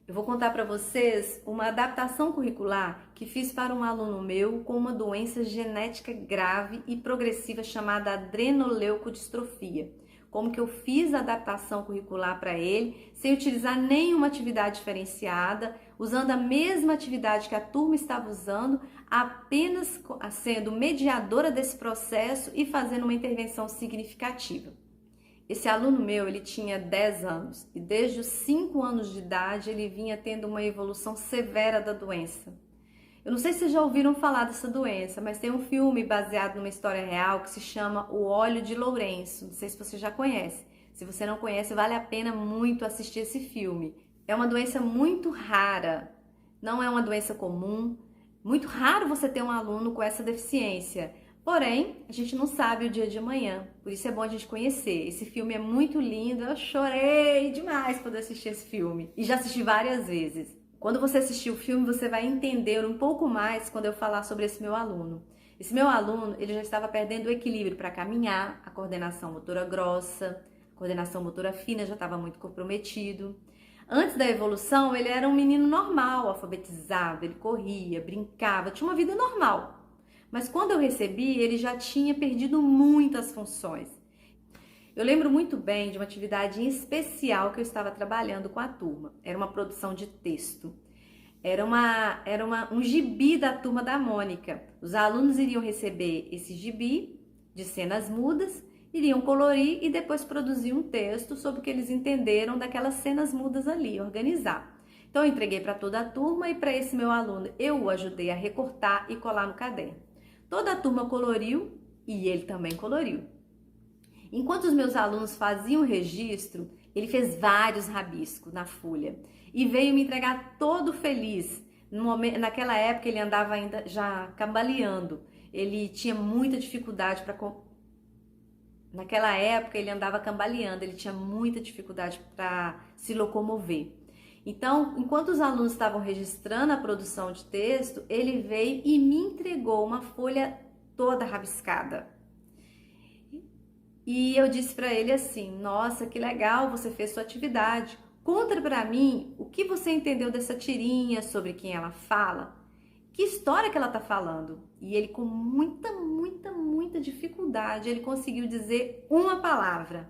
Eu vou contar para vocês uma adaptação curricular que fiz para um aluno meu com uma doença genética grave e progressiva chamada adrenoleucodistrofia. Como que eu fiz a adaptação curricular para ele, sem utilizar nenhuma atividade diferenciada, usando a mesma atividade que a turma estava usando, apenas sendo mediadora desse processo e fazendo uma intervenção significativa. Esse aluno meu, ele tinha 10 anos e desde os 5 anos de idade ele vinha tendo uma evolução severa da doença. Eu não sei se vocês já ouviram falar dessa doença, mas tem um filme baseado numa história real que se chama O Óleo de Lourenço. Não sei se você já conhece. Se você não conhece, vale a pena muito assistir esse filme. É uma doença muito rara, não é uma doença comum. Muito raro você ter um aluno com essa deficiência. Porém, a gente não sabe o dia de amanhã, por isso é bom a gente conhecer. Esse filme é muito lindo, eu chorei demais quando assisti esse filme e já assisti várias vezes. Quando você assistir o filme, você vai entender um pouco mais quando eu falar sobre esse meu aluno. Esse meu aluno, ele já estava perdendo o equilíbrio para caminhar, a coordenação motora grossa, a coordenação motora fina já estava muito comprometido. Antes da evolução, ele era um menino normal, alfabetizado, ele corria, brincava, tinha uma vida normal. Mas quando eu recebi, ele já tinha perdido muitas funções. Eu lembro muito bem de uma atividade em especial que eu estava trabalhando com a turma. Era uma produção de texto. Era um gibi da Turma da Mônica. Os alunos iriam receber esse gibi de cenas mudas, iriam colorir e depois produzir um texto sobre o que eles entenderam daquelas cenas mudas ali, organizar. Então eu entreguei para toda a turma e para esse meu aluno eu o ajudei a recortar e colar no caderno. Toda a turma coloriu e ele também coloriu. Enquanto os meus alunos faziam o registro, ele fez vários rabiscos na folha e veio me entregar todo feliz. Naquela época ele andava ainda já cambaleando, ele tinha muita dificuldade para... Naquela época ele andava cambaleando, ele tinha muita dificuldade para se locomover. Então, enquanto os alunos estavam registrando a produção de texto, ele veio e me entregou uma folha toda rabiscada. E eu disse para ele assim: nossa, que legal, você fez sua atividade. Conta para mim o que você entendeu dessa tirinha, sobre quem ela fala, que história que ela está falando. E ele, com muita dificuldade, ele conseguiu dizer uma palavra: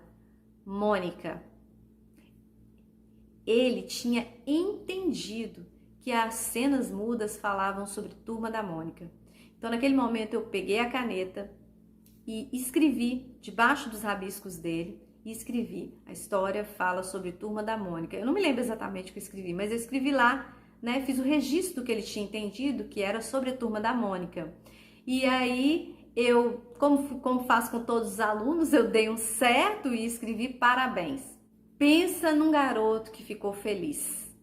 Mônica. Ele tinha entendido que as cenas mudas falavam sobre Turma da Mônica. Então, naquele momento, eu peguei a caneta e escrevi debaixo dos rabiscos dele, e escrevi: a história fala sobre Turma da Mônica. Eu não me lembro exatamente o que eu escrevi, mas eu escrevi lá, né? Fiz o registro que ele tinha entendido, que era sobre a Turma da Mônica. E aí, eu, como faço com todos os alunos, eu dei um certo e escrevi parabéns. Pensa num garoto que ficou feliz.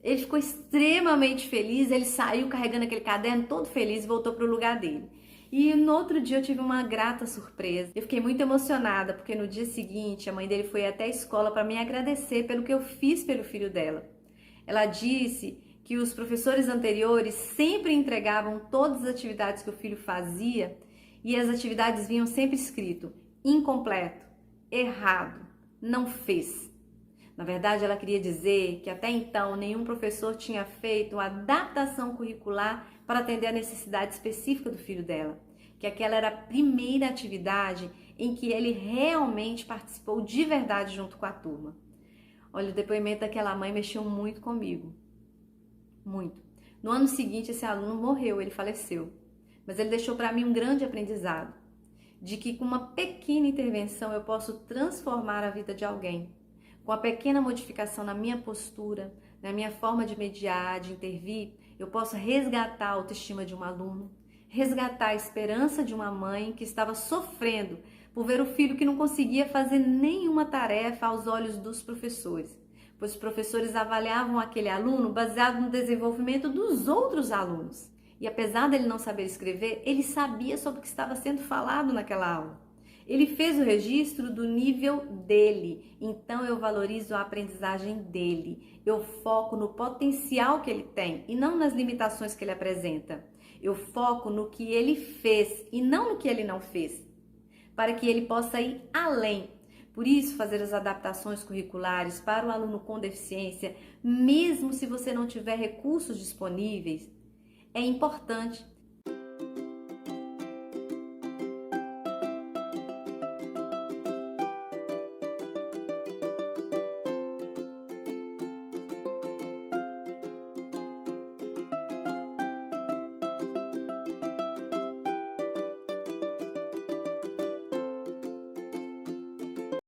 Ele ficou extremamente feliz, ele saiu carregando aquele caderno todo feliz e voltou para o lugar dele. E no outro dia eu tive uma grata surpresa. Eu fiquei muito emocionada porque no dia seguinte a mãe dele foi até a escola para me agradecer pelo que eu fiz pelo filho dela. Ela disse que os professores anteriores sempre entregavam todas as atividades que o filho fazia e as atividades vinham sempre escrito: incompleto, errado, não fez. Na verdade, ela queria dizer que até então nenhum professor tinha feito uma adaptação curricular para atender a necessidade específica do filho dela, que aquela era a primeira atividade em que ele realmente participou de verdade junto com a turma. Olha, o depoimento daquela mãe mexeu muito comigo, muito. No ano seguinte, esse aluno morreu, ele faleceu, mas ele deixou para mim um grande aprendizado, de que com uma pequena intervenção eu posso transformar a vida de alguém. Com a pequena modificação na minha postura, na minha forma de mediar, de intervir, eu posso resgatar a autoestima de um aluno, resgatar a esperança de uma mãe que estava sofrendo por ver o filho que não conseguia fazer nenhuma tarefa aos olhos dos professores, pois os professores avaliavam aquele aluno baseado no desenvolvimento dos outros alunos. E apesar dele não saber escrever, ele sabia sobre o que estava sendo falado naquela aula. Ele fez o registro do nível dele, então eu valorizo a aprendizagem dele. Eu foco no potencial que ele tem e não nas limitações que ele apresenta. Eu foco no que ele fez e não no que ele não fez, para que ele possa ir além. Por isso, fazer as adaptações curriculares para o aluno com deficiência, mesmo se você não tiver recursos disponíveis, é importante